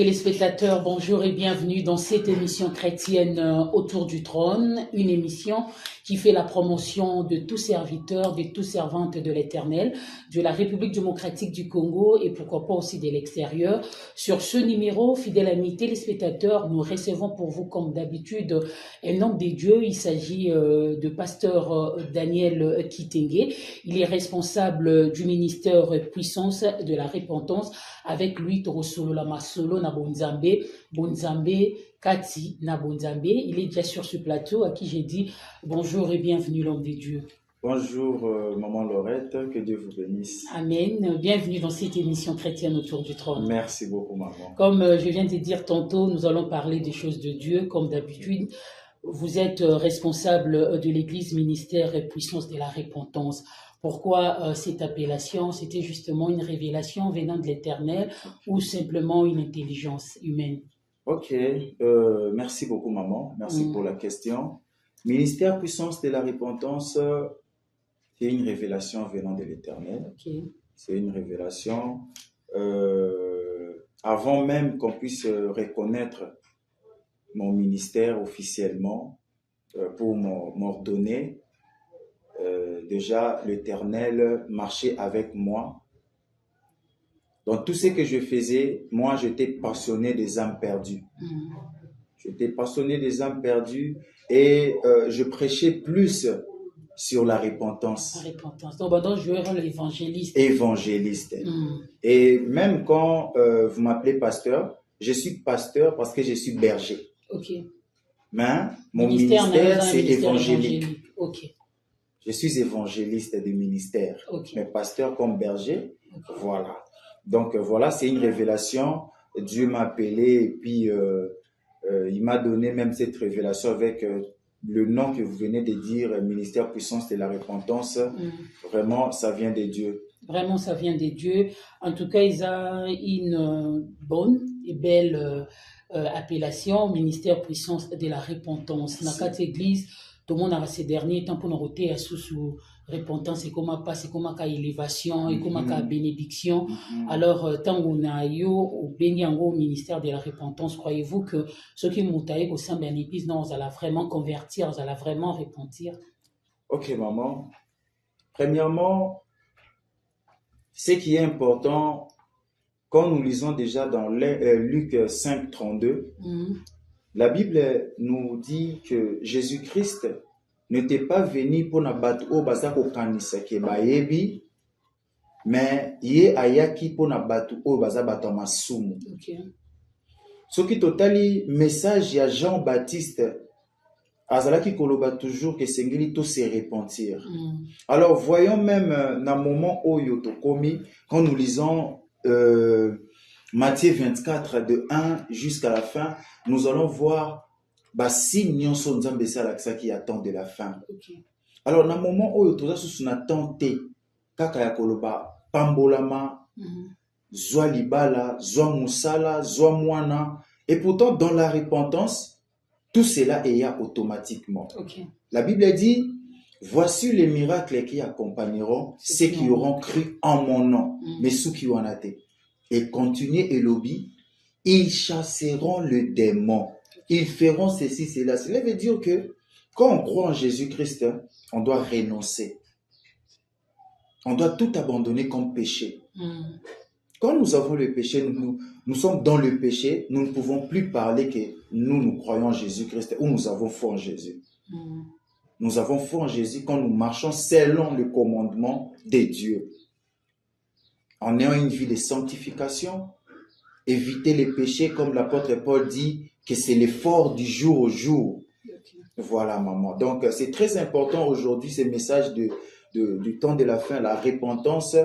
téléspectateurs, bonjour et bienvenue dans cette émission chrétienne autour du trône, une émission qui fait la promotion de tous serviteurs, de tous servantes de l'Éternel, de la République démocratique du Congo et pourquoi pas aussi de l'extérieur. Sur ce numéro, fidèles amis téléspectateurs, nous recevons pour vous comme d'habitude un homme de Dieu. Il s'agit de pasteur Daniel Kitenge. Il est responsable du ministère Puissance de la Repentance. Avec lui, Torosolo la Masolo na Bonzambe, Kati na Bonzambe. Il est déjà sur ce plateau à qui j'ai dit bonjour et bienvenue l'homme de Dieu. Bonjour maman Laurette, que Dieu vous bénisse. Amen. Bienvenue dans cette émission chrétienne autour du trône. Merci beaucoup maman. Comme je viens de dire tantôt, nous allons parler des choses de Dieu comme d'habitude. Vous êtes responsable de l'Église ministère et puissance de la repentance. Pourquoi cette appellation? C'était justement une révélation venant de l'Éternel ou simplement une intelligence humaine? Ok, merci beaucoup maman, merci pour la question. Ministère puissance de la repentance, c'est une révélation venant de l'Éternel. Okay. C'est une révélation avant même qu'on puisse reconnaître mon ministère officiellement pour m'ordonner. Déjà, l'Éternel marchait avec moi. Dans tout ce que je faisais, moi, j'étais passionné des âmes perdues. J'étais passionné des âmes perdues et je prêchais plus sur la repentance. La repentance. Donc, je vais l'évangéliste. Évangéliste. Et même quand vous m'appelez pasteur, je suis pasteur parce que je suis berger. Ok. Mais mon ministère c'est évangélique. Ok. Je suis évangéliste du ministère, Okay. Mais pasteur comme berger, voilà. Donc voilà, c'est une révélation. Dieu m'a appelé et puis il m'a donné même cette révélation avec le nom que vous venez de dire, ministère puissance de la repentance. Vraiment, ça vient de Dieu. Vraiment, ça vient de Dieu. En tout cas, ils ont une bonne et belle appellation, ministère puissance de la repentance. Dans cette église, tout le monde a ces derniers temps pour nous roter sous repentance, c'est comment passer, comment qu'à élévation, et comment qu'à bénédiction. Alors, tant qu'on a eu au Benyango, au ministère de la repentance, croyez-vous que ceux qui m'ont taillé au sein d'une église, non, on allait vraiment convertir, on allait vraiment repentir? Ok, maman. Premièrement, ce qui est important, quand nous lisons déjà dans Luc 5, 32, la Bible nous dit que Jésus-Christ n'était pas venu pour nabattre au bazar au kanisa ke baebi, mais yé ayaki pour nabattre au bazar batama sumu. Ce qui totali message ya Jean-Baptiste azalaki koloba toujours que sengeli to se repentir. Alors voyons même dans moment oyo tokomi quand nous lisons Matthieu 24 de 1 jusqu'à la fin, nous allons voir signe nyonso nzambe esalakisa qui attend de la fin. Alors na moment oyo toza susu na tente kaka ya koloba pambolama, zwa libala, zwa musala, zwa mwana, et pourtant dans la repentance tout cela est automatiquement. La Bible dit voici les miracles qui accompagneront ceux qui auront cru en mon nom, mais ceux qui en ont été. Et continuer et lobby, ils chasseront le démon. Ils feront ceci, cela. Cela veut dire que quand on croit en Jésus-Christ, on doit renoncer. On doit tout abandonner comme péché. Quand nous avons le péché, nous sommes dans le péché, nous ne pouvons plus parler que nous croyons en Jésus-Christ ou nous avons foi en Jésus. Nous avons foi en Jésus quand nous marchons selon le commandement de Dieu. En ayant une vie de sanctification, éviter les péchés, comme l'apôtre Paul dit, que c'est l'effort du jour au jour. Voilà, maman. Donc, c'est très important aujourd'hui, ce message du temps de la fin, la repentance,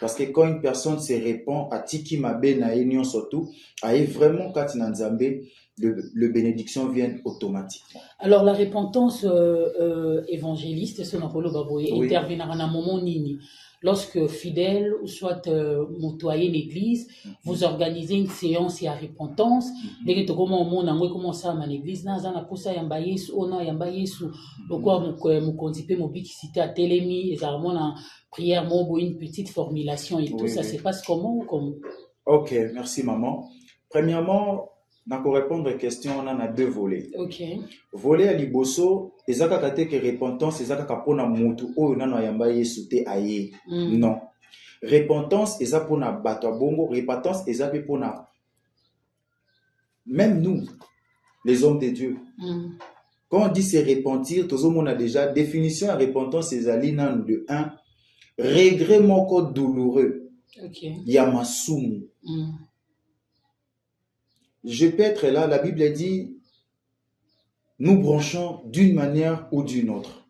parce que quand une personne se répand, à Tiki Mabe na Union surtout, à vraiment Katina Nzambe, le bénédiction vient automatiquement. Alors, la repentance évangéliste, c'est intervient à un moment nini. Lorsque fidèle ou soit motoyer l'église, vous organisez une séance à repentance, dès que comment on commence à l'église, na zana posa yamba Yesu, ona yamba Yesu, pourquoi mon condipe mon biki cité à télémi, et ça la prière mon une petite formulation et tout ça se passe comment ou comment? Ok, merci maman. Premièrement, pour répondre à la question, on en a deux volets. Ok. Volet à liboso, ezaka kate que repentance, ezaka kapona mutu o nano yamba yesu te aye. Non. Repentance, eza pona bato bongo. Repentance, eza pe pona même nous, les hommes de Dieu. Quand on dit se repentir, tout le monde a déjà définition à repentance, c'est alina de 1. Regret moko douloureux. Okay. Yamasumu. Je peux être là, la Bible dit, nous branchons d'une manière ou d'une autre.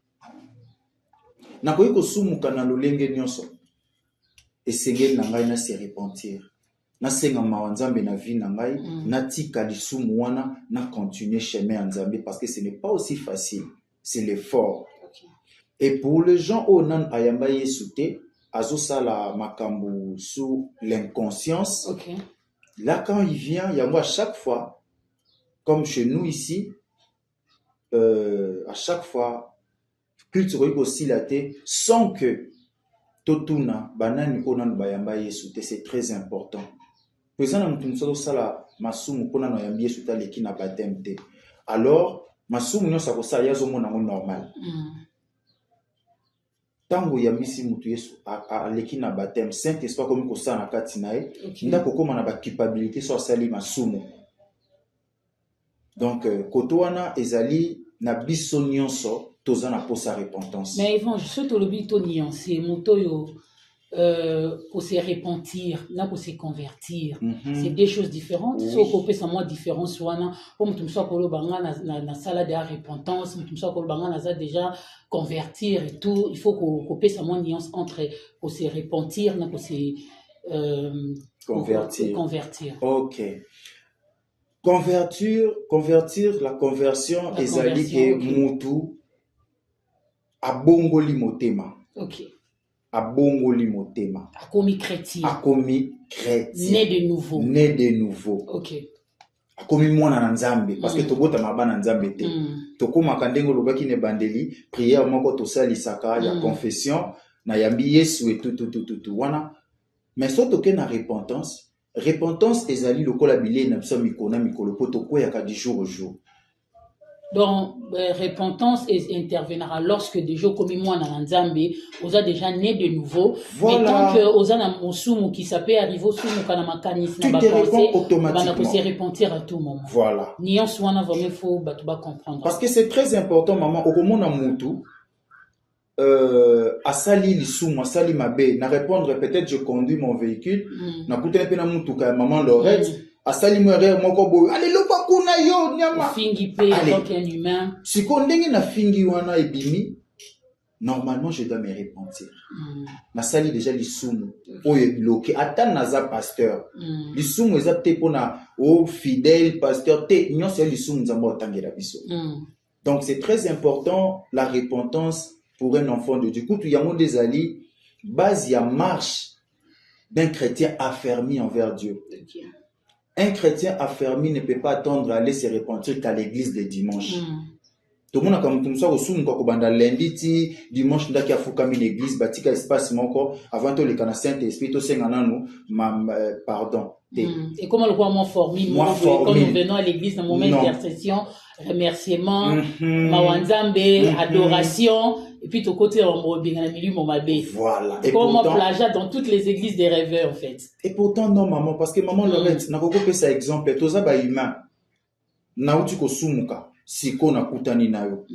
Nakoyi kosumu kana lolenge nyonso. Esengeli na ngai na se repentir. Na senga mawa nzambe na vie na ngai, na tika lisumu wana, na continuer chemin nzambe parce que ce n'est pas aussi facile, c'est l'effort. Okay. Et pour les gens au nan ayamba yesu te, azo sala makambu sous l'inconscience. Okay. Là quand il vient, il y a moi à chaque fois, comme chez nous ici, à chaque fois, culture aussi la te, sans que totuna banani onan bayamba yesu te, c'est très important. Alors, masumu nyo sakosa yazo mona normal. Tango ya misi mutu yesu aleki na baptême, Saint-Esprit comme kosa na kati na ye, ndako koma na ba culpabilité so sali masumu. Donc koto wana ezali na biso nyonso toza na posa repentance. Mais Yvan, je souhaite le bito nuancé motoyo pour se repentir, là pour se convertir, c'est deux choses différentes. Si on peut savoir différence, soit comme tu me sois pour le banga na salle de repentance, tu me sois pour le banga na déjà convertir et tout. Il faut qu'on puisse savoir nuance entre pour se repentir, là pour se convertir. Ok. Convertir, la conversion, ezali ke mutu abongoli motema. Ok. Abongoli motema. Akomi chrétien. Akomi chrétien. Né de nouveau. Né de nouveau. Ok. Akomi mwana na nzambe. Parce que tobota mabana nzambe te. Tokoma kandengo lobaki ne bandeli. Prière moko tosali saka ya confession. Na yambi yesu et tout. Wana. Mais so toke na repentance. Repentance ezali lokola bile na biso mikona mikolo poto koyaka du jour au jour. Donc, repentance interviendra lorsque des jours comme moi dans Nzambe, on a déjà né de nouveau. Voilà. Mais tant que on a un mosumu qui s'appelle arriver au sumu kana makanisme, tu te réponds automatiquement. On peut se repentir à tout moment. Voilà. Ni en soi na vraiment faut batuba comprendre. Parce que c'est très important, maman. Au moment na mutu, asali lisumu, asali mabe, na répondre peut-être je conduis mon véhicule, na kutene pe na mutu ka maman Lorette. Asali mwere moko boyo allez lopa kuna yo nyama fingi pe donc un humain si kondenge na fingi wana ebimi normalement je dois me repentir na sali déjà lisumu oyo bloqué ata naza pasteur lisumu eza te pona o fidèle pasteur te nyonso lisumu nzambe otangela biso donc c'est très important la repentance pour un enfant de Dieu kutu yango desali base ya marche d'un chrétien affermi envers Dieu. Un chrétien affermi ne peut pas attendre à aller se repentir qu'à l'église le dimanche. Tout le monde a comme tout ça au soum quand on lundi ti dimanche ndaki afukami l'église batika espace moko avant to le kana Saint-Esprit to sengana nous pardon. Et comment le quoi moi formé quand nous venons à l'église dans moment d'intercession, remerciement, mawanzambe, adoration et puis tout côté on mobinga milieu momabe. Voilà. Et comment plagiat dans toutes les églises des rêveurs en fait. Et pourtant non maman parce que maman Lorette n'a pas coupé ça exemple toza ba humain. Na uti ko sumuka siko na kutani nayo.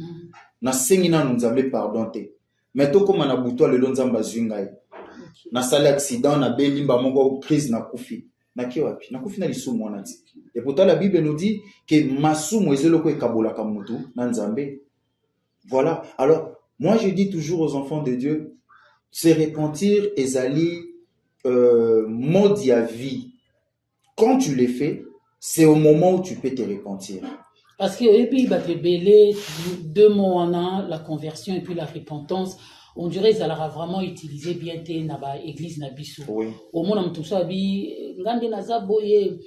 Na sengi na nzambe pardon te. Mais to comme na butwa le nzamba zwingai. Na sala accident na belimba moko crise na kufi. Na kiwapi na kufi na lisumu wana ti. Et pourtant la Bible nous dit que masumu ezelo ko ekabola ka mutu na nzambe. Voilà. Alors moi, je dis toujours aux enfants de Dieu, se repentir, ezali, mode à vie. Quand tu le fais, c'est au moment où tu peux te repentir. Parce que, et puis, il va te belé, deux mots en un, la conversion et puis la repentance. On dirait qu'ils allaient vraiment utiliser bien l'église Nabiso. Oui. Au moins, on tout ça, ngande nazaboye.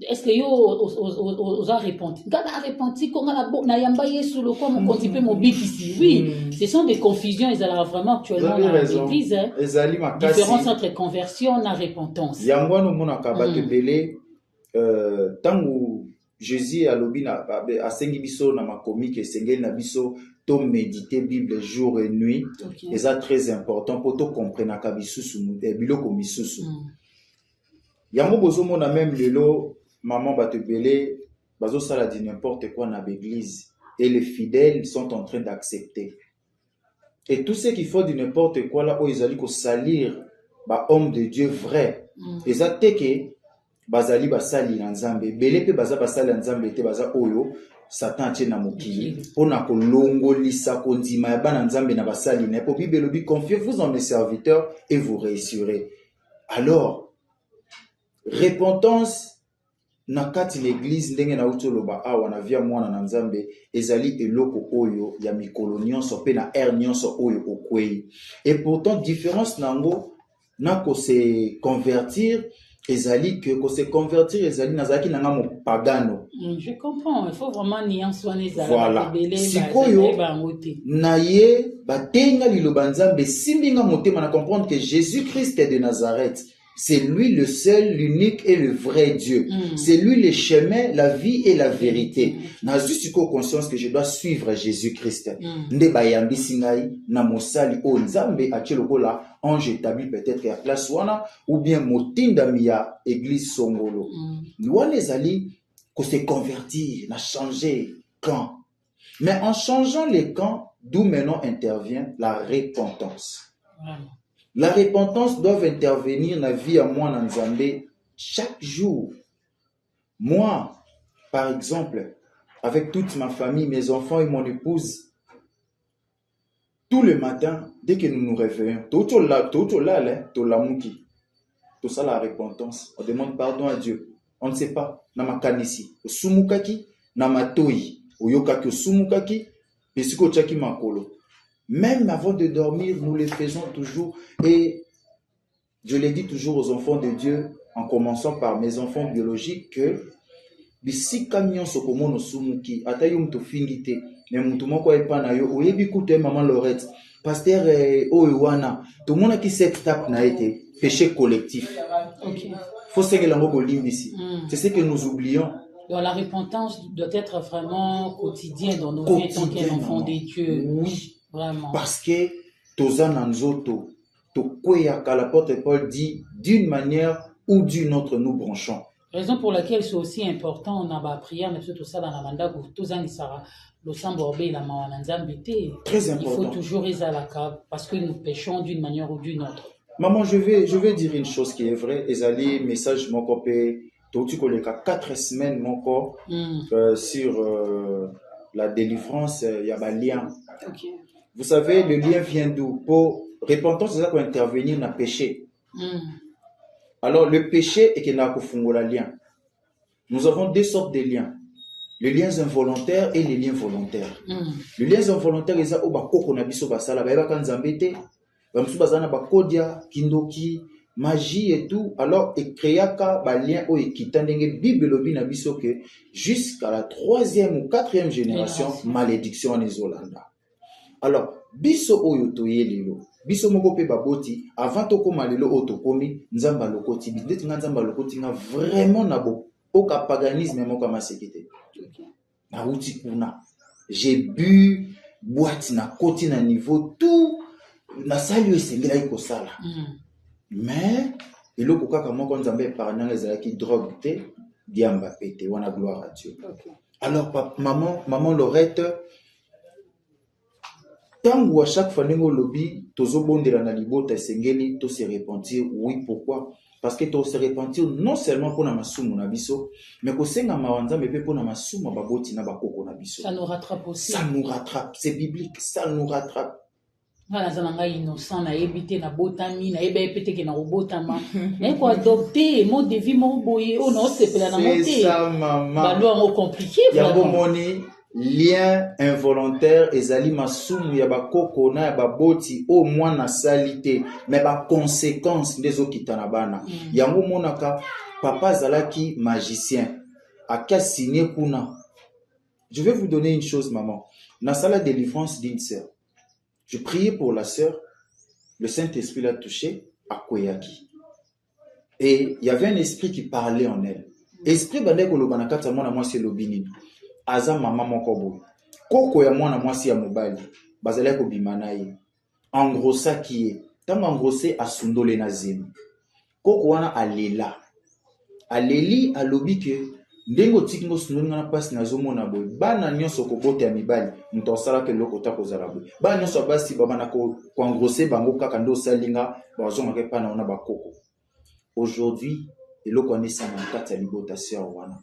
Est-ce que yo osa repenti? Ngana repenti ko ngana na yamba yesu lo ko mo kontipe mo bikisi. Oui, ce sont des confusions, ils allaient vraiment actuellement dans l'église. Différence entre conversion et repentance. Yango no mona ka ba te belé tangu Jésus alobi na asengi biso na makomi ke sengeli na biso to méditer Bible jour et nuit. Okay. Et ça très important pour to comprendre ka bisusu biloko misusu. Yango bozomona même lelo maman batebele bazo sala di n'importe quoi na l'église et les fidèles sont en train d'accepter. Et tous ceux qui font du n'importe quoi là où ils allaient ko salir ba homme de Dieu vrai. Et ça teke bazali basali na nzambe belé pe baza basali na nzambe te baza oyo Satan tie na mokili pona ko longolisa ko ndima ya bana nzambe na basali na po Bible lobi confiez-vous en mes serviteurs et vous réussirez. Alors repentance na kati l'église ndenge na utoloba awa na via mwana na nzambe ezali eloko oyo ya mikolo nyonso pe na air nyonso oyo okwei. Et pourtant différence nango na ko se convertir ezali que se convertir ezali nazaki nanga mo pagano. Je comprends, il faut vraiment nuance wana ezala. Voilà. Sikoyo na ye batenga liloba nzambe simbinga motema na comprendre que Jésus-Christ de Nazareth, c'est lui le seul, l'unique et le vrai Dieu. C'est lui le chemin, la vie et la vérité. Na juste conscience que je dois suivre Jésus-Christ. Nde bayambisi ngai na mosali o nzambe achelokola ange établi peut-être à place wana ou bien motindami ya église songolo. Wana ezali ko se convertir, na changer camp. Mais en changeant les camps, d'où maintenant intervient la repentance. La repentance doit intervenir dans la vie à moi dans Nzambe chaque jour. Moi, par exemple, avec toute ma famille, mes enfants et mon épouse, tout le matin, dès que nous nous réveillons, tout là, tout ça la repentance. On demande pardon à Dieu. On ne sait pas. Namakanisi, sumukaki, namatoi, oyokaki sumukaki, pesiko chaki makolo. Même avant de dormir, nous le faisons toujours. Et je le dis toujours aux enfants de Dieu, en commençant par mes enfants biologiques, que si camion sokomono sumuki, atayum to fingite, mais mutumoko epana yo, oyebi kute maman Lorette, pasteur Oewana, tout le monde qui cette étape n'a été péché collectif. Faut se que l'ango ici. C'est ce que nous oublions. Donc la repentance doit être vraiment quotidienne dans nos vies en tant qu'enfants de Dieu. Oui. Vraiment. Parce que Tozana Nzoto, Tokweyaka, l'apôtre Paul dit, d'une manière ou d'une autre, nous branchons. Raison pour laquelle c'est aussi important, on a la prière, mais tout ça dans la manda, Tozani Sara, le Samborbe, la Mawananzambete. Très important. Il faut toujours les à la cave, parce que nous péchons d'une manière ou d'une autre. Maman, je vais dire une chose qui est vraie. Ezali, message, mon copé, tu connais 4 semaines, mon corps, sur la délivrance, il y a un lien. Okay. Vous savez, le lien vient d'où? Pour repentance, c'est ça qu'on intervenir dans le péché. Alors, le péché est qu'il n'a qu'au fond le lien. Nous avons 2 sortes de liens. Les liens involontaires et les liens volontaires. Les liens involontaires, ils ont bakoko na biso basala, ba yeba kanzambete, ba musu bazana bakodia, kindoki, magie et tout. Alors, et créaka ba lien o ekitandenge Bible lobi na biso que jusqu'à la 3e ou 4e génération, malédiction en Zolanda. Alors, biso oyo toye lelo, biso moko pe baboti, avant to koma lelo otokomi, nzamba lokoti, bideti nzamba lokoti nga vraiment nabo, oka paganisme moka masekite. Na uti kuna, j'ai bu, boîte na koti na niveau, tout, na sali yo sengela iko sala. Mais, eloko kaka moko nzamba epargnanga ezalaki drogue te, diamba pete, wana gloire à Dieu. Alors, maman Lorette, tant à chaque fois que nous lobby, tozo bondela na libota sengeli, to se repentir. Oui, pourquoi? Parce que to se repentir non seulement pour na masumu na biso, mais ko senga mawanza mais pe pour na masumu baboti na bakoko na biso. Ça nous rattrape aussi. Ça nous rattrape, c'est biblique, ça nous rattrape. Voilà, ça n'a innocent na ebité na botami na ebe pété que na robotama. Mais quoi adopter mot de vie mon boye, oh non, c'est pas la montée. C'est ça maman. Bah non, compliqué vraiment. Yabo moni lien involontaire ezali masumu ya bakoko na ya baboti au moins na salité mais ba conséquence des okitana bana yango monaka papa zalaki magicien aka signé kuna. Je vais vous donner une chose maman, na sala de délivrance d'une sœur, je priais pour la sœur, le Saint-Esprit l'a touché à Koyaki et il y avait un esprit qui parlait en elle esprit bande koloba na kati ya mwana mwasi elobi nini aza mama moko boye koko ya mwana mwasi ya mobali bazalaki kobima na ye engrossaki ye ntango engrosse asundole na zemi koko wana alela aleli alobi ke ndenge otiki ngo sundoli nga na mpasi nazomona boye bana nyonso kobota ya mibali moto asalaka eloko ta kozala boye bana nyonso ya basi babana koengrosse bango kaka nde osali nga bazongaka epai na wana bakoko. Aujourd'hui eloko wana esanga na kati ya libota sœur wana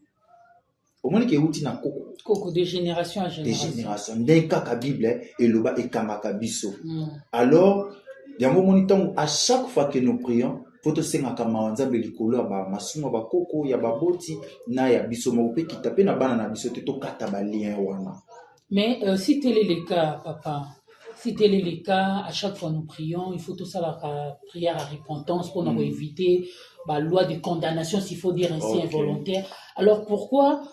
omoni ke euti na koko de génération à génération. De génération ndenge kaka bible eloba ekangaka biso. Alors yango omoni ntango à chaque fois que nous prions faut tosengaka mawa nzambe likolo ya bamasumu ya bakoko ya baboti na ya biso moko mpe kita mpe na bana na biso te tokata balien wana. Mais si tel est le cas, papa, si tel est le cas, à chaque fois nous prions, il faut tout ça la prière à repentance pour nous éviter la loi de condamnation, s'il faut dire ainsi, involontaire. Alors pourquoi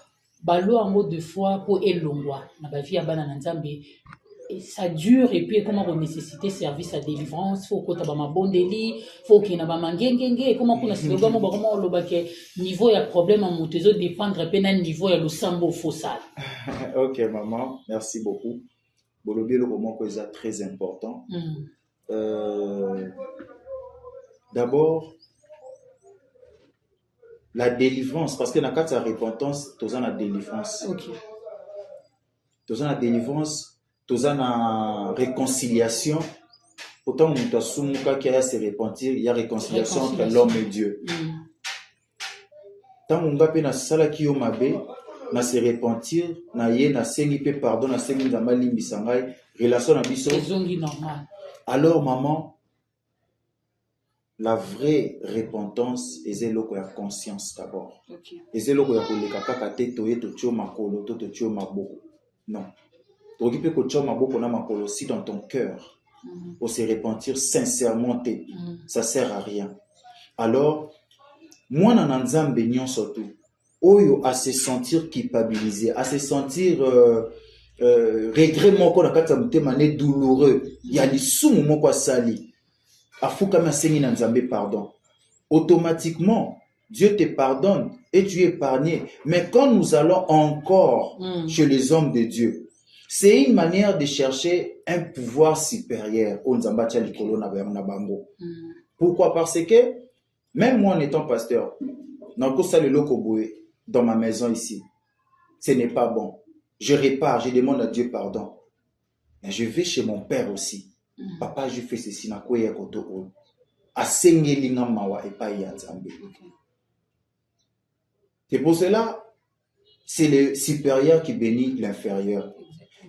la loi en mode de foi pour élongwa na vie à banana nzambe ça dure et puis comment on nécessite service à délivrance faut que tu ma bondeli faut qu'il na ba mangengenge comment qu'on a slogan mo ba comment lo ba ke niveau ya problème en motezo dépendre pe na niveau ya lo sambo fossal. OK maman, merci beaucoup. Bolobi le moment que c'est très important. D'abord la délivrance parce que dans la repentance tu as la délivrance. OK. Tu as la délivrance. Tous en réconciliation. Pourtant, on doit soumettre qu'il y a se repentir, il y a réconciliation entre l'homme et Dieu. Tant on va pe na sala ki yo mabe, na se repentir, na ye na sengi pe pardon, na sengi nzamba limbi sangai, relation na biso. Normal. Alors maman, la vraie repentance est eloko ya conscience d'abord. OK. Est eloko ya koleka kaka te toye to tio makolo to tio maboko. Non. Occuper que tu as aussi dans ton cœur pour se repentir sincèrement, ça sert à rien. Alors, moi, dans Nzambe surtout, oyo à se sentir culpabilisé, à se sentir regret moko na kati ya douloureux. Il y a des sumu moko sali. Afuka ma sengi na Nzambe pardon. Automatiquement, Dieu te pardonne et tu es épargné. Mais quand nous allons encore chez les hommes de Dieu, c'est une manière de chercher un pouvoir supérieur. Pourquoi? Parce que même moi en étant pasteur, dans ma maison ici, ce n'est pas bon. Je répare, je demande à Dieu pardon. Mais je vais chez mon père aussi. Papa, je fais ceci. C'est pour cela, c'est le supérieur qui bénit l'inférieur.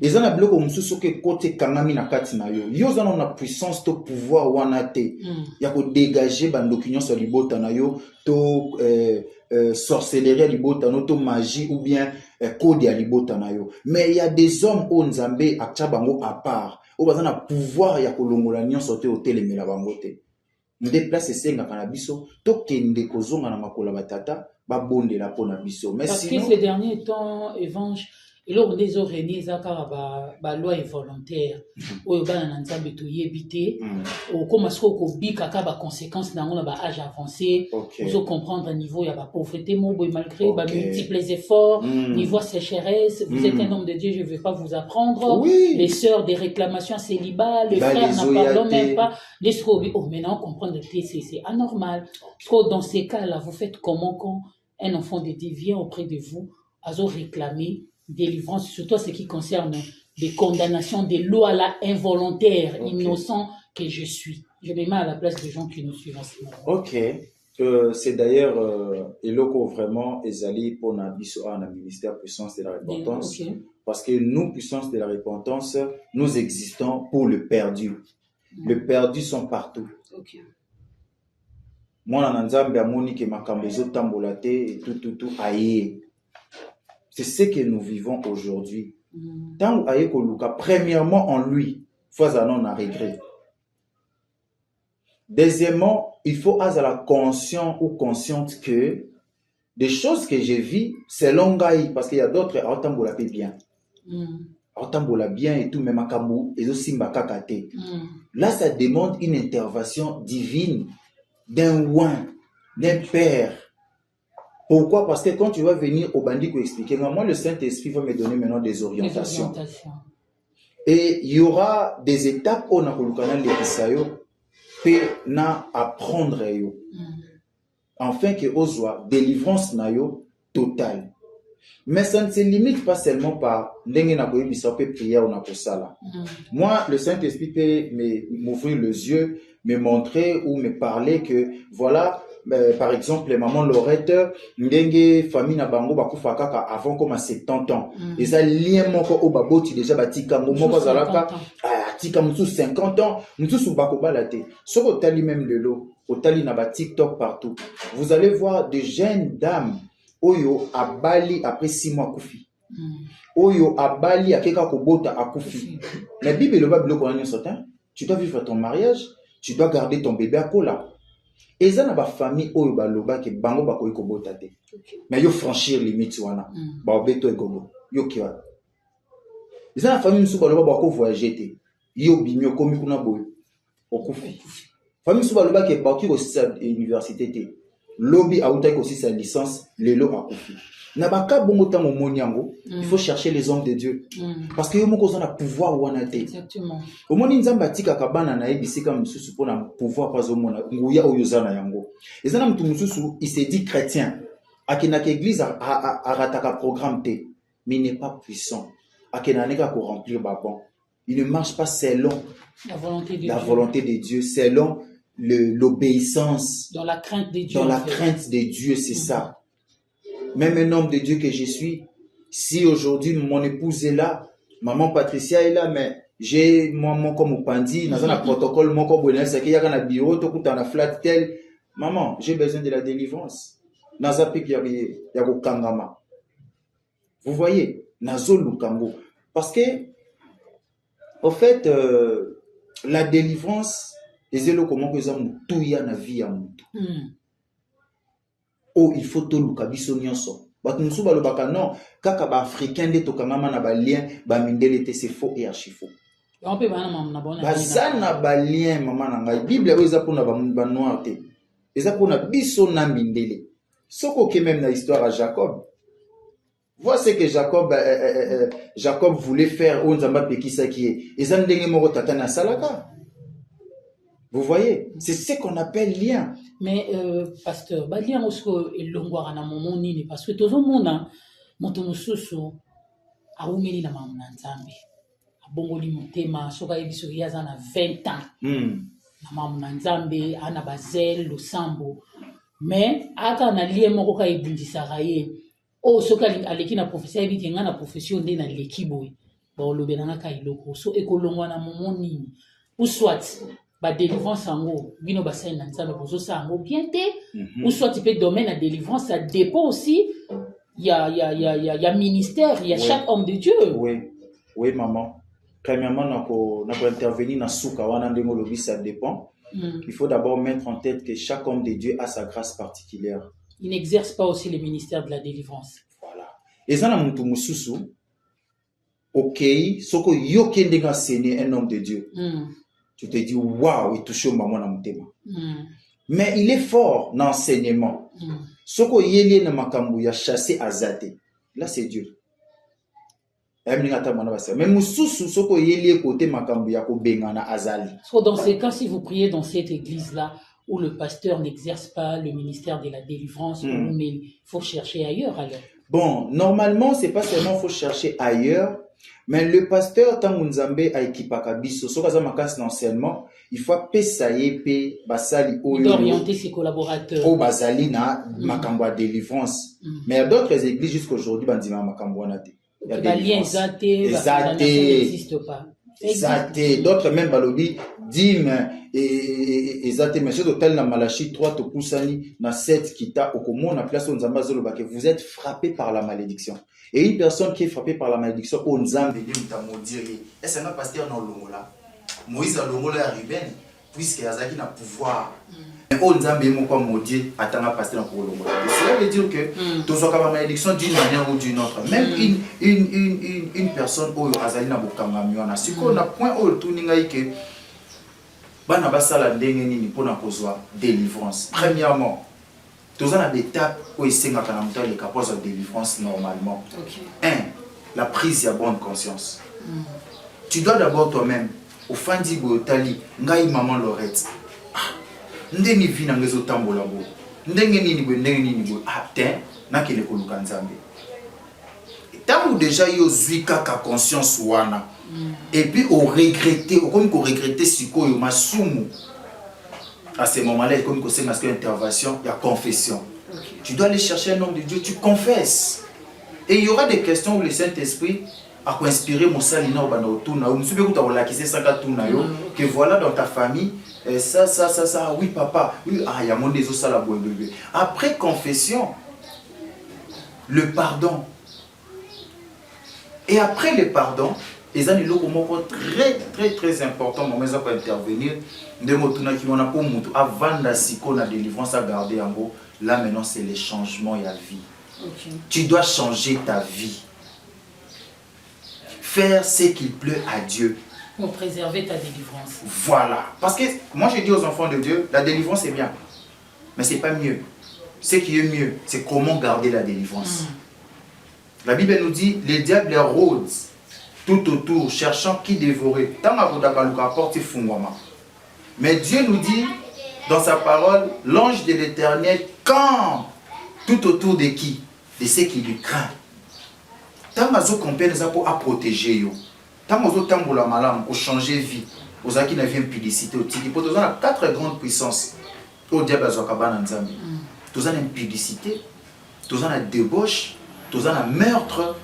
Les gens bloqué comme sous que côté kanami na kati na yo. Yo zana na puissance to pouvoir wana te. Ya ko dégager bandokignon sur libota na yo to sorcellerie libota no to magie ou bien code ya libota na yo. Mais il y a des hommes au Nzambe akcha bango à part. O bazana pouvoir ya ko longola nyonso te otelemela bango te. Nde place senga kana biso to kende kozonga na makola batata ba bondela pona biso. Mais parce sinon que ces derniers temps évangile et lors des origines zakara ba loi involontaire oyo bana na nzambe to yebité o comme ce ko bika ka ba conséquences na ngona ba âge avancé vous comprendre à niveau ya ba pauvreté mobo malgré ba multiples efforts niveau sécheresse vous êtes un homme de Dieu je vais pas vous apprendre les sœurs des réclamations célibat les frères n'en parlent même pas les scobi oh maintenant comprendre que c'est anormal trop dans ces cas là vous faites comment quand un enfant de Dieu vient auprès de vous azo réclamer délivrance, surtout ce qui concerne des condamnations, des lois là involontaires, innocents que je suis. Je me mets à la place des gens qui nous suivent en ce moment. Ok. C'est d'ailleurs Eloko vraiment Ezali pour Nabiso à ministère puissance de la repentance. Parce que nous, puissance de la repentance, nous existons pour le perdu. Le perdu sont partout. Moi, dans Nzambe amoni ke makambezo tambolate et tout aïe. C'est ce que nous vivons aujourd'hui. Tant aïe koluka, premièrement en lui, faut non à regret. Deuxièmement, il faut être la conscient ou consciente que des choses que je vis, c'est longaï parce qu'il y a d'autres autambola bien. Autambola bien et tout même makambu et aussi mbakakate. Là, ça demande une intervention divine d'un oin, d'un père. Pourquoi? Parce que quand tu vas venir au bandit pour expliquer, moi le Saint-Esprit va me donner maintenant des orientations. Et il y aura des étapes où on a na apprendre yo. Afin que ozwa délivrance na yo totale. Mais ça ne se limite pas seulement par prière ou sala. Moi, le Saint-Esprit peut m'ouvrir les yeux, me montrer ou me parler que voilà, par exemple, maman Lorette, ndenge famille na bango bakufa kaka avant comme à 70 ans. Et ça lien moko o baboti déjà batika moko zalaka tika musu 50 ans, musu bako balate. Soko tali même le lot, au tali na ba TikTok partout. Vous allez voir des jeunes dames Oyo abali après 6 mois kufi. Oyo abali akeka kobota akufi. La Bible le Bible ko nyo sotin. Tu dois vivre ton mariage, tu dois garder ton bébé à kola. Et ça na ba famille oyo ba loba ke bango ba ko kobota te. Mais yo franchir limite wana. Ba obeto egogo. Yo kiwa. Et ça na famille musu ba loba ba ko voyager te. Yo bimyo komi kuna boyo. Okufi. Famille musu ba loba ke ba ki ko université te. Lobby a aussi sa licence, Lelo a confié. Nabaka bongo tango moniango, il faut chercher les hommes de Dieu. Parce que yomo kozana pouvoir wanate. Exactement. Au moni nzamba tika kabana na ebisi ka mususu pona pouvoir pas au mona nguya oyozana yango. Ezana mtu mususu il s'est dit chrétien. Akina église a rataka programme te, mais il n'est pas puissant. Akina neka ko remplir babon. Il ne marche pas selon la volonté de Dieu, selon l'obéissance, dans la crainte de Dieu. Dans la crainte de Dieu, c'est ça. Même un homme de Dieu que je suis, si aujourd'hui mon épouse est là, maman Patricia est là, mais j'ai moi comme Pandi, dans un protocole, mon comme bonheur, c'est qu'il y a un bureau, tout dans la flat tel. Maman, j'ai besoin de la délivrance. Dans un pays, il y a Kangama. Vous voyez, Nazo Lukango. Parce que, au fait, la délivrance, ezelo comment que ça mutuya na vie ya mutu. Oh, il faut to luka biso nyonso. Batu musu balobaka non, kaka ba africain de to kangama na ba lien, ba mindele te c'est faux et archi faux. On peut ba na bona. Ba sana ba lien mama na ngai. Bible eza pona ba noir te. Eza pona biso na mindele. Soko ke même na histoire à Jacob. Voici ce que Jacob voulait faire au Nzamba pekisa qui est. Eza ndenge moko tata na salaka. Vous voyez, c'est ce qu'on appelle lien. Mais, pasteur, lien aussi est longwa na momo nini parce que tout le monde moto mususu aumeli na mamuna nzambe. Abongoli motema soka yebiso yaza na 20 ans. Na mamuna nzambe ana bazel losambo. Mais aka na lien moko ka ebundisa raye. Oh soka aleki na professeur yebi nga na profession nde na lekiboy. Ba olobelanga ka iloko so ekolongwa na momo nini. Ou soit ba délivrance ango bino ba saina nzambe bozo sango bien te ou soit tu peux domaine à délivrance ça dépend aussi il y a ministère il y a chaque homme de Dieu. Oui maman, premièrement nako intervenir na souka wana ndengo lobi ça dépend. Il faut d'abord mettre en tête que chaque homme de Dieu a sa grâce particulière. Il n'exerce pas aussi le ministère de la délivrance. Voilà. Et ça na mutu mususu OK soko yo kende ga séné un homme de Dieu. Tu te dis, waouh, il touche au maman dans mon thème. Mais il est fort dans l'enseignement. Soko yeli na makambu ya chassé azate. Là, c'est Dieu. Même mususu soko yeli côté makambu ya ko bengana azali. Dans ces cas, si vous priez dans cette église-là, où le pasteur n'exerce pas le ministère de la délivrance, mais il faut chercher ailleurs alors. Bon, normalement, c'est pas seulement faut chercher ailleurs. Mais le pasteur, tant Nzambe a équipaka biso, so kaza makas l'enseignement, il faut pesaye pe basali oyo. Il doit orienter ses collaborateurs. O basali na makambo de délivrance. Mais il y a d'autres églises jusqu'aujourd'hui bandima makambo na te. Il y a des liens n'existe pas. Exacté. D'autres même balobi dîme et exacté. Mais sur l'hôtel na Malachi 3 to kusani na 7 kita okomo na place Nzamba zoloba que vous êtes frappés par la malédiction. Et une personne qui est frappée par la malédiction, on Nzambe dit maudire. Est-ce un pasteur dans l'ongola? Moïse a l'ongola à Ruben, puisqu'il y a un pouvoir. Mais on Nzambe est quoi maudire, attend un pasteur pour l'ongola. Cela veut dire que tous la malédiction d'une manière ou d'une autre. Même une personne au Azali na bokangamiona. Si on a point au tuninga que bana basala ndenge nini pour na kozwa délivrance. Premièrement, Tous en étape où il s'est dans les capables de délivrance normalement. Un, la prise de bonne conscience. Tu dois d'abord toi-même, au fin du Tali, ngai maman Lorette. Ndeni vina ngezo tambola bo. Ndenge nini bo. Ah, tiens, na kele koluka nzambe. Tant déjà yo zui kaka conscience wana. Et puis au regretter, comme qu'on regretter siko yo masumu. À ce moment-là, comme qu'on sait masque intervention, il y a confession. Tu dois aller chercher un homme de Dieu, tu confesses. Et il y aura des questions où le Saint-Esprit a inspiré mon salina au banotuna. Ou monsieur békuta wala qui c'est ça que voilà dans ta famille ça, oui papa, oui ah il y a mon déso ça la bébé. Après confession, le pardon. Et après le pardon, les amis très important moment ça peut intervenir de motuna qui mona pour mutu avant la siko na délivrance à garder en gros. Là maintenant c'est les changements et la vie. Tu dois changer ta vie. Faire ce qu'il pleut à Dieu. Pour préserver ta délivrance. Voilà. Parce que moi je dis aux enfants de Dieu, la délivrance est bien. Mais c'est pas mieux. Ce qui est mieux, c'est comment garder la délivrance. La Bible nous dit, les diables rôdent tout autour, cherchant qui dévorer. Mais Dieu nous dit, dans sa parole, l'ange de l'Éternel campe tout autour de qui? De ceux qui lui craignent. Tant que nous avons à protéger, tant que nous avons changer vie, nous avons une impudicité. Nous avons 4 grandes puissances. Au diable, nous avons une impudicité, nous avons une débauche, nous avons un meurtre,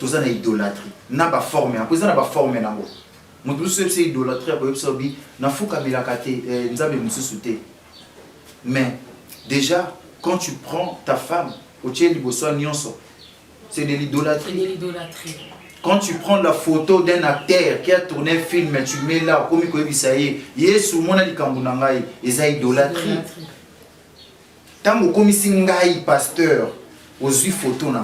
nous avons une idolâtrie. Nous avons une forme. Nous avons une forme. Nous avons une idolâtrie. Nous avons une souté. Mais déjà, quand tu prends ta femme, c'est de l'idolâtrie. Quand tu prends la photo d'un acteur qui a tourné un film, tu mets là, comme il y a idolâtrie. Tant que pasteur, aux photos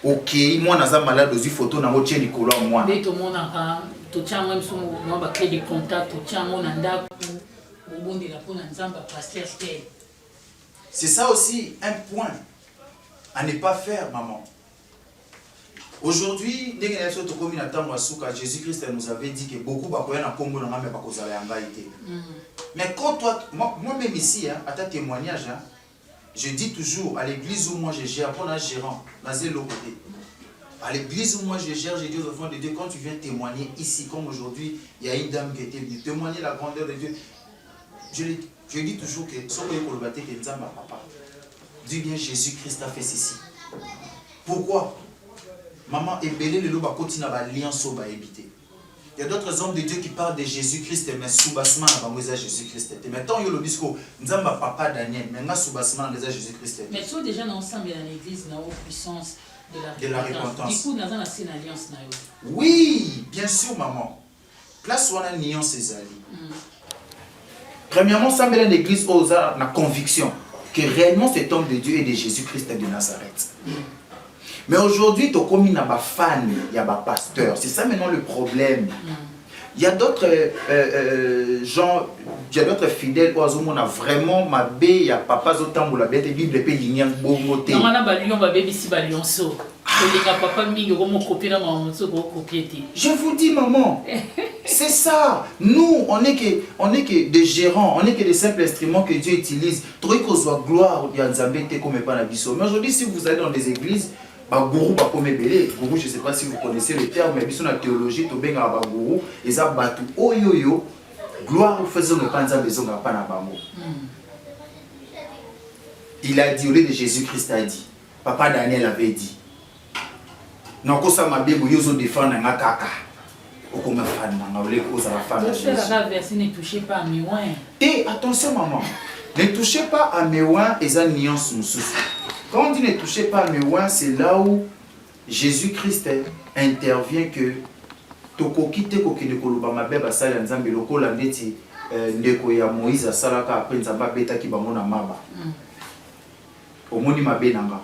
ok, moi naza malade aux photos na moche likolo moi. Dès tout le monde a tout tient même son nom ba créer des contacts, tout tient mon anda au bon de la pour nzamba pasteur. C'est ça aussi un point à ne pas faire, maman. Aujourd'hui, Jésus-Christ nous avait dit que beaucoup mais quand toi, moi-même ici, à ta témoignage, je dis toujours, à l'église où moi je gère, on a gérant, à l'église où moi je gère, j'ai dit aux enfants de Dieu, quand tu viens témoigner ici, comme aujourd'hui, il y a une dame qui était venue témoigner la grandeur de Dieu. Je dis toujours que papa, dis bien Jésus-Christ a fait ceci. Pourquoi? Maman, ébélé le loba continue à l'alliance au bas éviter. Il y a d'autres hommes de Dieu qui parlent de Jésus-Christ, mais sous-bassement avant Jésus-Christ. Maintenant, il y a le discours, Nzamba papa Daniel, mais sous-bassement avant Jésus-Christ. Mais tout déjà ensemble dans l'église, dans la puissance de la repentance. Du coup, nous avons une alliance. Oui, bien sûr, maman. Place où on a une alliance, c'est ça. Premièrement, ça met l'église aux la conviction que réellement cet homme de Dieu est de Jésus-Christ de Nazareth. Mais aujourd'hui, tu as comme une fan, il y a un pasteur. C'est ça maintenant le problème. Il y a d'autres gens, il y a d'autres fidèles où on a vraiment ma bé, il y a papa zotam ou la bête Bible et l'ignan bomoté. Non, on a balion, ma bébé si balion so. Je vous dis, maman, c'est ça. Nous, on n'est que des gérants, on n'est que des simples instruments que Dieu utilise. Trop qu'on soit gloire, il y a des comme pas la biso. Mais aujourd'hui, si vous allez dans des églises, gourou pas comme belé, gourou, je ne sais pas si vous connaissez le terme, mais biso la théologie, to benga ba gourou, et ça batu oyoyo, gloire vous faisons ne pas besoin de pas na bango. Il a dit au lieu de Jésus-Christ a dit, papa Daniel avait dit. Non, que ça m'a bien voulu se défendre un kaka. Ou comme un fan, on voulait que ça va faire la chose. Ne touchez pas à mes oins. Et attention, maman, ne touchez pas à mes oins et ça nuance nous. Quand on dit ne touchez pas à mes oins, c'est là où Jésus-Christ intervient que toko kite ko kine koloba mabe basala nzambe lokola ndeti ndeko ya Moïse asalaka après nzamba beta ki bango na maba. Omoni mabe nanga.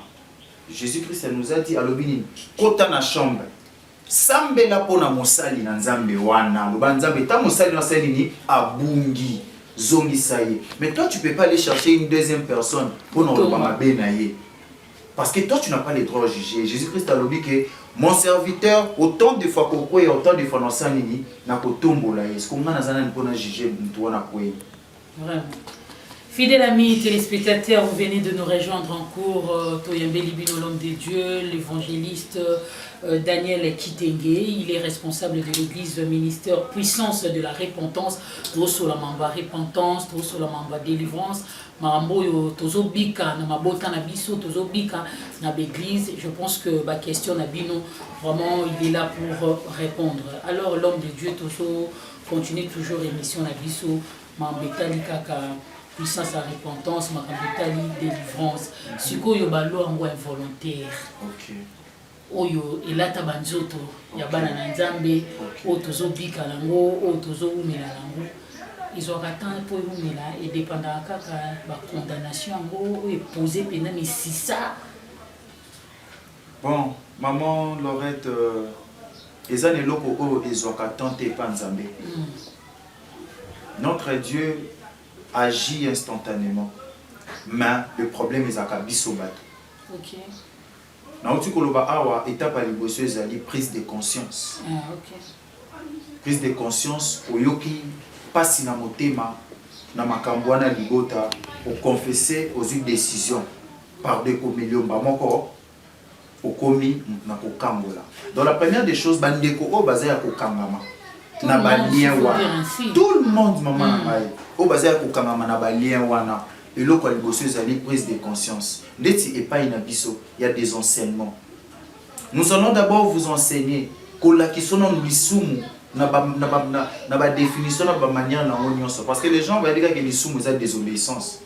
Jésus-Christ nous a dit à l'obinin, kota na chambre, sambe la pona mosali na nzambe wana, loba nzambe ta mosali na sali ni abungi. zongi saye. Mais toi, tu ne peux pas aller chercher une deuxième personne pour nous le parce que toi, tu n'as pas le droit à juger. Jésus-Christ a dit que mon serviteur, autant de fois qu'on et autant de fois dans sa nini, n'a pas tombé là. Est-ce qu'on a un juger toi n'a pas? Vraiment. Fidèles amis téléspectateurs, vous venez de nous rejoindre en cours. Toyembe Libino, l'homme de Dieu, l'évangéliste Daniel Kitenge. Il est responsable de l'église ministère puissance de la repentance. Toso la mamba repentance, toso la mamba délivrance. Marambo yo tozo bika na mabota na biso tozo bika na l'église. Je pense que ma question na bino vraiment il est là pour répondre. Alors l'homme de Dieu tozo continue toujours l'émission na biso mambetali kaka puissance à repentance, makambetali délivrance. Sikoyo balo ango involontaire. OK. Oyo elata banzoto ya bana na nzambe o tozo bika lango o tozo umela lango. Ils ont atteint pour umela et dépendant kaka ba condamnation ango et poser pena mais si ça. Bon, maman Laurette ezane loko o ezoka tante pa nzambe. Notre Dieu agit instantanément. Mais le problème est à Kabisobat. OK. Dans le Koloba Awa, étape à l'ébosseuse, ezali prise de conscience. OK. Prise de conscience, oyoki, pasi na motema, na makambwana ligota, au confesser aux une décision. Par des communions, bamoko, au komi, na kokambola. Dans la première des choses, bandeko o basé à kokangama. Na balien wana. Tout le monde, maman, au basé à kokangama na balien wana. Et là, quand les bosses allaient prise de conscience. L'eti et pas inabiso, il y a des enseignements. Nous allons d'abord vous enseigner que qui sont dans l'isumu, na ba définition, na ba manière na onion. Parce que les gens vont dire que l'isumu est désobéissance.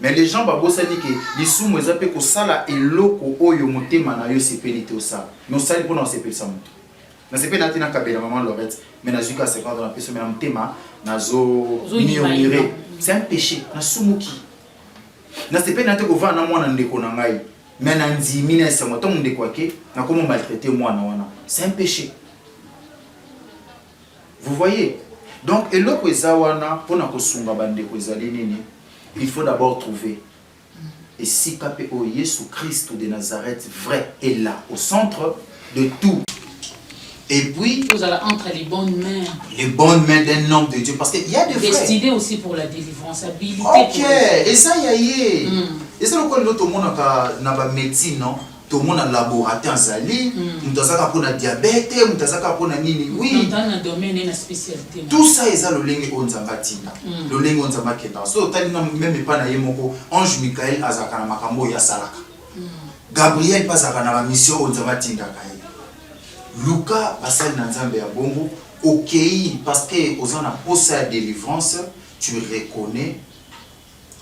Mais les gens vont dire que l'isumu est appelé que ça là et loko oyo motema na yo sepelité au ça. Nous savons pour nous sepeliter ça. Na sepelité na tina kabela maman Laurette, mais na zuka 50 dans la personne mais na motema na zo mionire. C'est un péché. Na sumuki. Na sepelité na te ko va na mwana ndeko na ngai. Mais na ndimina sa moto ndeko ake na comment maltraiter mwana wana. C'est un péché. Vous voyez? Donc eloko ezawana pona ko sunga bandeko ezali nini? Il faut d'abord trouver. Et si KPO Jésus Christ de Nazareth vrai est là, au centre de tout. Et puis, vous allez entre les bonnes mains. Les bonnes mains d'un homme de Dieu. Parce qu'il y a des frères. Destiné aussi pour la délivrance, habilité. Ok, et ça y est. Et ça, tout le monde a une médecine, non? Tout le monde a un laboratoire en Zali. Nous avons un diabète, nous avons un nini. Oui. Dans un domaine, une spécialité. Tout ça, c'est le lingue onzambatina. Le lingue onzambaketa. So, tali na même pas na yemoko. Ange Michael azakana makambo ya salaka. Gabriel pas azakana ma mission onzambatinga kai. Luca basali na nzambe ya bongo. Ok, parce que aux en a posé la délivrance, tu reconnais.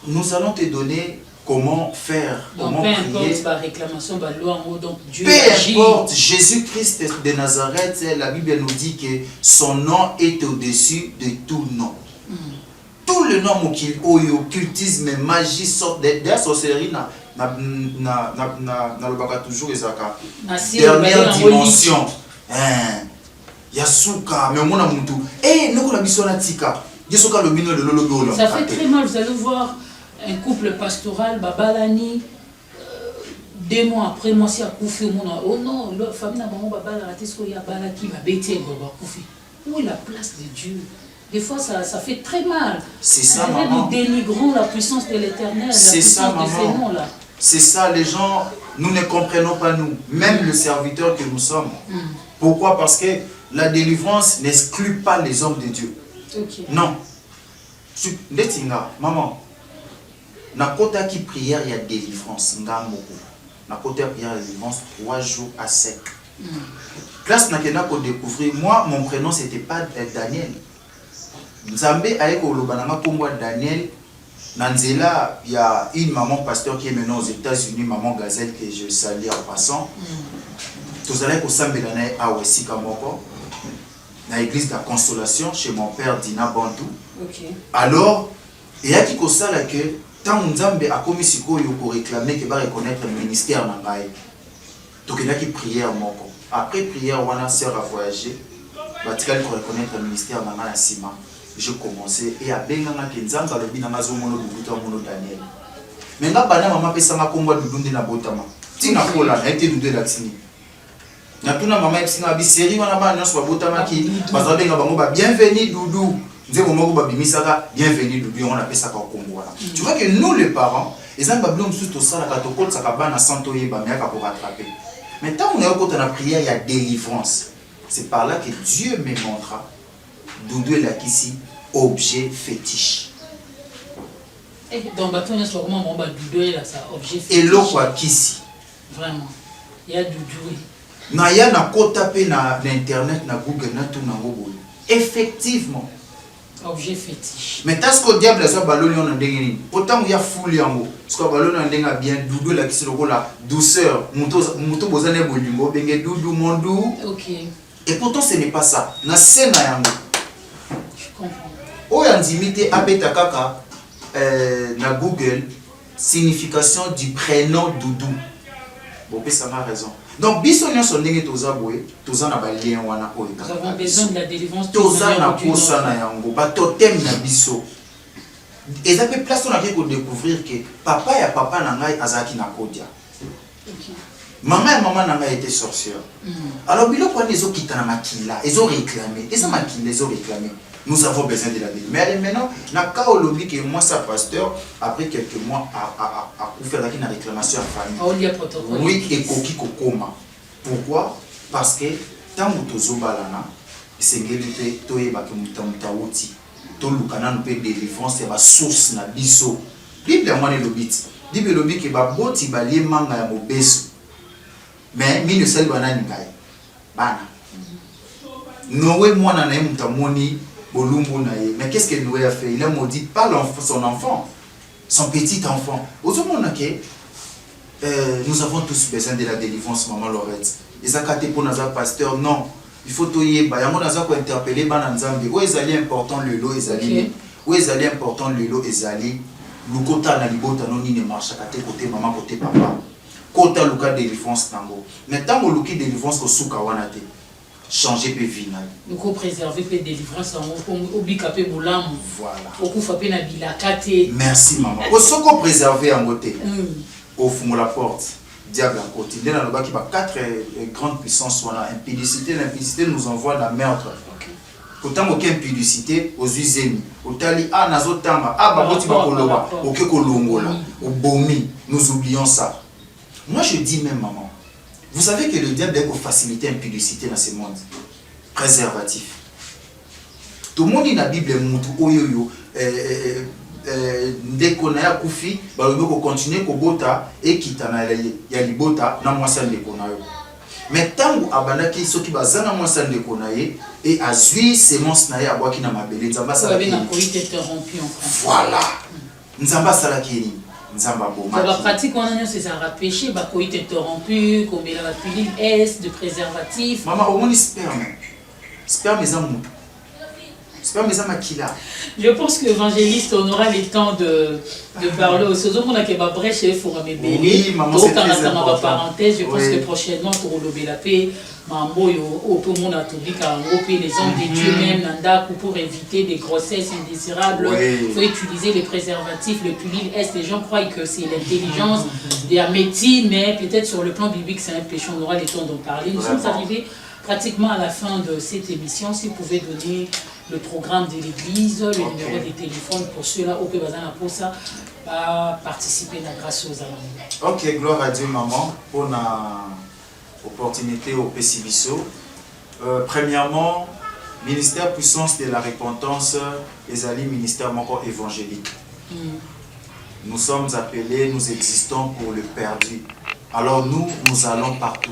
Nous allons te donner comment faire, donc, comment prier. Peu importe la réclamation, la loi en haut, donc Dieu agit. Peu importe, Jésus-Christ de Nazareth, la Bible nous dit que son nom est au-dessus de tout nom. Tout le nom occultisme, magie, sorte de la sorcellerie, na le baga toujours ezaka. Dernière dimension. Yasuka, mais mon amutu. Eh, nous la mission tika. Yasuka le mino de lolo. Ça fait très mal, vous allez voir un couple pastoral, Babalani, 2 mois après, moi, si à Koufi, oh non, la famille n'a pas Babala, il y a Balaki, va bêter, Koufi. Où est la place de Dieu? Des fois, ça fait très mal. C'est ça, maman. Nous dénigrons la puissance de l'Éternel, la puissance de ces noms-là. C'est ça, les gens, nous ne comprenons pas, nous, même le serviteur que nous sommes. Pourquoi? Parce que la délivrance n'exclut pas les hommes de Dieu. Okay. Non. Maman, na kota qui prière, il y a délivrance. Na kota prière, il y a délivrance 3 jours à sec. Classe n'a qu'à découvrir. Moi, mon prénom, c'était pas Daniel. Nzambe avec Olobanama pour moi, Daniel. Nanzela, il y a une maman pasteur qui est maintenant aux États-Unis, maman Gazelle, que je salue en passant. Tous allez pour Sambelane à Wessika Moko, dans l'église de la Consolation, chez mon père Dina Bantou. Okay. Alors, il y a qui constate que tant Nzambe a commis ce pour réclamer qu'il va reconnaître le ministère Nangaï. Donc il y a qui prière Moko. Après prière, on a sœur à voyager. Il va reconnaître le ministère Nangaï à Sima. je commençais et à Benganga Kenzanga le binamazo mono Doudou mono Daniel. Mais nga bana maman pesa nga kombo Doudou ndina botama. Tina kola na été Doudou latini. Na tuna maman esinga bi série wana ba nyonso ba botama ki bazo benga bango ba bienvenue Doudou. Nzebo moko ba bimisaka bienvenue Doudou on appelle ça kombo wana. Tu vois que nous les parents, les gens bablom sous to sala ka to kol saka bana santo yeba mais ka pour rattraper. Mais tant on est au côté de la prière, il y a délivrance. C'est par là que Dieu me montra Doudou est là ici, objet fétiche. Et donc, Doudou est là, ça, objet fétiche. Et l'eau quoi ici. Vraiment. Il y a Doudou. Na ya na ko taper na internet na Google na tout na Google. Effectivement. Objet fétiche. Mais t'as ce que le diable a ballon on a dégainé. Autant il y a foule yango. Ce que ballon on a bien Doudou là qui se le la douceur. Muto bozane bolingo benge Doudou mondou. OK. Et pourtant ce n'est pas ça. Na scène yango. Je comprends. Oyandimité abeta kaka na Google signification du prénom Doudou. Bon ça m'a raison. Donc biso nyonso ndenge toza boye, toza na ba lien wana oyo. Nous avons besoin de la délivrance. Toza na kosa na yango, ba totem na biso. Et ça peut place on a ko découvrir que papa ya papa na ngai azaki na kodia. OK. Maman et maman na ngai était sorcière. Alors biloko wana ezo kitana makila, ezo réclamer, ezo makila ezo réclamer. Nous avons besoin de la Bible. Mais maintenant, na ka olobi que moi ça pasteur après quelques mois à faire la réclamation à famille. Oui, et koki kokoma. Pourquoi? Parce que tant que balana, sengeli pe toyeba ke muta wuti. To lukana no pe délivrance ya ba source na biso. Bible moi ne lobiti. Bible lobi ke ba boti ba lie manga ya mobeso. Mais mine sel banani ngai. Bana. Noé mwana na mutamoni. Mais qu'est-ce que Noé a fait? Il a maudit pas son enfant, son petit enfant. Nous avons tous besoin de la délivrance, maman Lorette. Et ça, pour notre pasteur, non. Il faut tout y interpeller Bananzambi. Où est important le lot Ezali? Où est important le lot Ezali? Lukota na libota non ni ne marche à côté maman côté papa. Kota luka délivrance tango. Mais tant que luki délivrance au souka wanate. Changer pe vinal. Nous ko préserver pe délivrance en obikapé boulam. Voilà. Oku fapé na bilakate. Merci maman. Au soko préserver en côté. Au fond la porte. Diable en côté. Dans le bas qui va quatre grandes puissances voilà impudicité, l'impudicité nous envoie la meurtre. OK. Autant aucune impudicité aux usines. Otali a nazotanga a baboti bakoloba, OK kolongola, au bomi. Nous oublions ça. Moi je dis même maman. Vous savez que le diable a pour faciliter l'impudicité dans ce monde. Préservatif. Tout le monde dans la Bible est oyoyo. Dès qu'on a koufi, on continue à bota et kitana ya libota na mwasa ndekonayo. Mais tant que abandaki soki bazana mwasa ndekonaye et azui semence na ya abwaki na mabele nzamba sala ki. Voilà. Nzamba sala ki. Ça va pratiquer, c'est ça, péché, bah, coït interrompu, comme il a la pilule S, de préservatif. Maman, au moins, sperme. Sperme, mes amours. Sperme, mes amours, qui là. Je pense que l'évangéliste, on aura le temps de parler au Sozo. On a qu'il y a brèche, il faut me bénir. Oui, maman, c'est très important. Parenthèse, je pense que prochainement, pour le la paix, mambo, au peu monde a tout dit qu'à les hommes de Dieu même, nanda, pour éviter des grossesses indésirables, il faut utiliser les préservatifs, le pilule S. Les gens croient que c'est l'intelligence de la médecine, mais peut-être sur le plan biblique, c'est un péché. On aura le temps d'en parler. Nous sommes arrivés pratiquement à la fin de cette émission. Si vous pouvez donner le programme de l'église, le numéro de téléphone pour ceux-là, au Bazana pour ça, participer à la grâce aux amis. Ok, gloire à Dieu, maman, pour l'opportunité au Pessibiso. Premièrement, ministère puissance de la repentance, les alliés ministère encore évangélique. Nous sommes appelés, nous existons pour le perdu. Alors nous allons partout.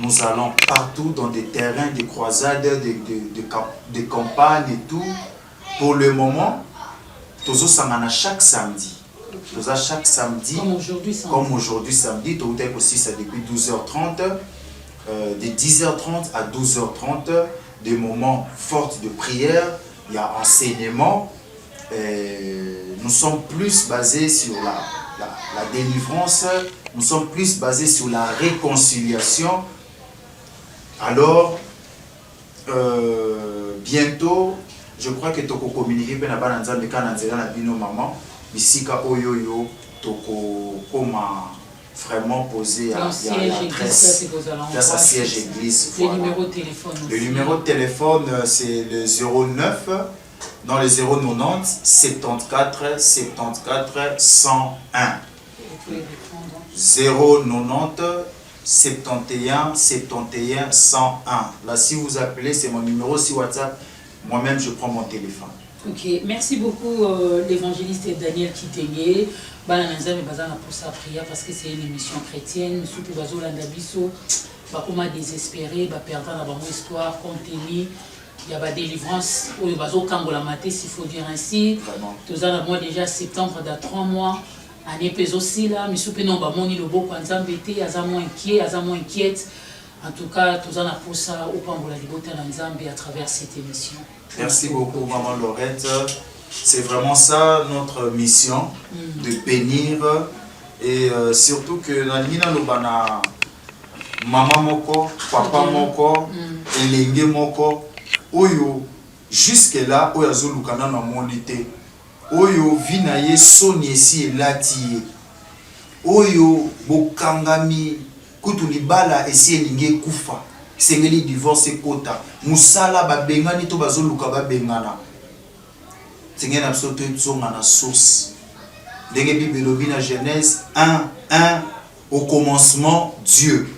Nous allons partout dans des terrains, des croisades, des campagnes et tout. Pour le moment, nous sommes chaque samedi. Nous sommes chaque samedi. Comme aujourd'hui samedi. Tout est aussi ça depuis 12h30. De 10h30 à 12h30. Des moments forts de prière. Il y a enseignement. Nous sommes plus basés sur la délivrance. Nous sommes plus basés sur la réconciliation. Alors, bientôt, je crois que toko communiquer pe na bana nzambe kana nzela na bino maman bisika oyoyo toko koma vraiment posé à l'adresse dans sa siège église. Le numéro de téléphone aussi. Le numéro de téléphone c'est le 09 dans le 090 74 74 101. 090 71 71 101. Là, si vous appelez, c'est mon numéro sur WhatsApp. Moi-même, je prends mon téléphone. Ok, merci beaucoup l'évangéliste Daniel Kitenge. Balananza mais bazana pour sa prière parce que c'est une émission chrétienne. Surtout bazola ndabiso, bakoma désespéré, ba perdre la bon espoir, compte tenu il y a des délivrances où il va au Kangola maté s'il faut dire ainsi. Tous en mois déjà septembre dans 3 mois. Année pèse aussi là, mais soupe non ba moni le beau kwanza mbete, aza moins inquiet, aza moins inquiète. En tout cas, tous en a pour ça au Kangola de Bota Nzambe à travers cette émission. Merci beaucoup maman Laurette. C'est vraiment ça notre mission, de bénir et surtout que Nalina Lobana maman moko, papa moko, elenge moko, oyo jusque là oyo azolukana na monité. Oyo vinaye soni esi elati oyo bokangami kutu libala esi elingi kufa sengeli divorce kota musala babengani to bazoluka babengana sengeli na soto tsonga na source ndenge Bible lobi na Genèse 1:1 au commencement Dieu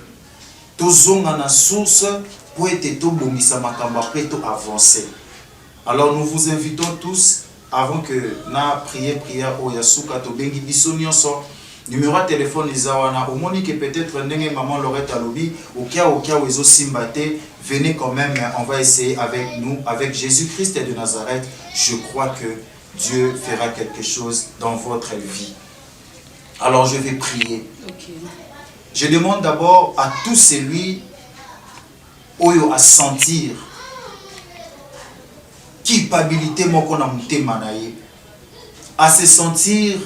tozonga na source pour être to bongisa makambo après to avancer. Alors nous vous invitons tous avant que na prière au yasuka to bengi biso nyonso numéro de téléphone izawana omoni que peut-être ndenge maman Laurette alobi okia wezo simbate venez quand même, on va essayer avec nous avec Jésus-Christ de Nazareth. Je crois que Dieu fera quelque chose dans votre vie. Alors je vais prier. Je demande d'abord à tout celui oyo à sentir culpabilité moko na mutema na ye, à se sentir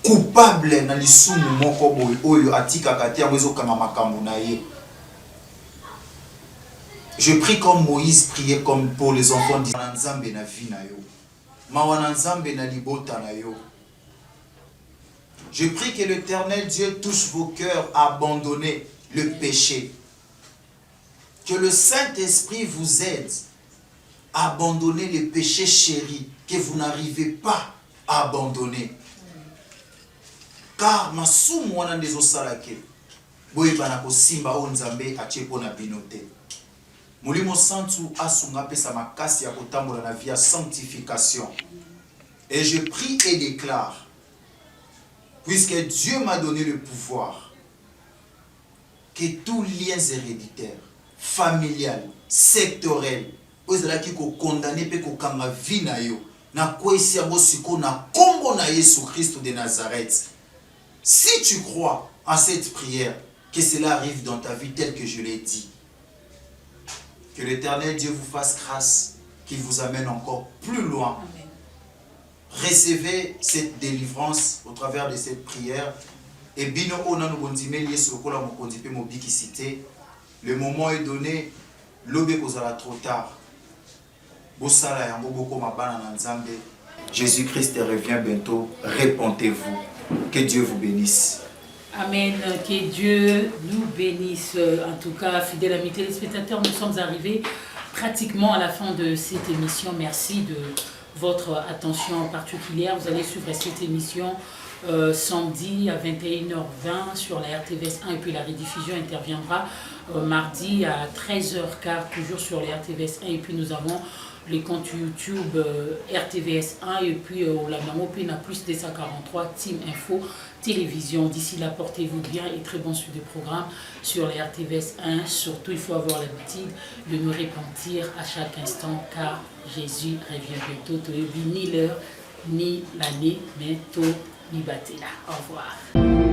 coupable na lisumu moko boy oyo atika kati awezo kama makambo na ye. Je prie comme Moïse priait comme pour les enfants d'Israël. Nzambe na vie na yo, mawana nzambe na libota na yo. Je prie que l'Éternel Dieu touche vos cœurs à abandonner le péché. Que le Saint-Esprit vous aide à abandonner les péchés chéris que vous n'arrivez pas à abandonner. Car masumu wana ndezo salake boye bana ko simba o nzambe achepo na binote. Mulimo santu asunga pesa makasi ya kotambola na vie ya sanctification. Et je prie et déclare, puisque Dieu m'a donné le pouvoir, que tous liens héréditaires, familial, sectoriel, ozalaki ko condamner pe ko kanga vie na yo na kwesi yango siko na kombo na Yesu Christ de Nazareth. Si tu crois en cette prière, que cela arrive dans ta vie tel que je l'ai dit, que l'Éternel Dieu vous fasse grâce, qu'il vous amène encore plus loin. Amen. Recevez cette délivrance au travers de cette prière. Et bino ona no bondimeli Yesu kola mo kondipe mo bikisité. Le moment est donné, lobe kozala trop tard. Bosala yango boko mabana na Nzambe. Jésus-Christ revient bientôt. Répentez-vous. Que Dieu vous bénisse. Amen. Que Dieu nous bénisse. En tout cas, fidèles amis téléspectateurs, nous sommes arrivés pratiquement à la fin de cette émission. Merci de votre attention particulière. Vous allez suivre cette émission samedi à 21h20 sur la RTVS 1 et puis la rediffusion interviendra mardi à 13h15 toujours sur la RTVS 1 et puis nous avons les comptes YouTube RTVS 1 et puis la Namopina plus 243 Team Info Télévision. D'ici là, portez-vous bien et très bon suite de programme sur la RTVS 1. Surtout, il faut avoir l'habitude de nous repentir à chaque instant car Jésus revient bientôt. Ni l'heure, ni l'année, mais tôt, ni batela. Au revoir.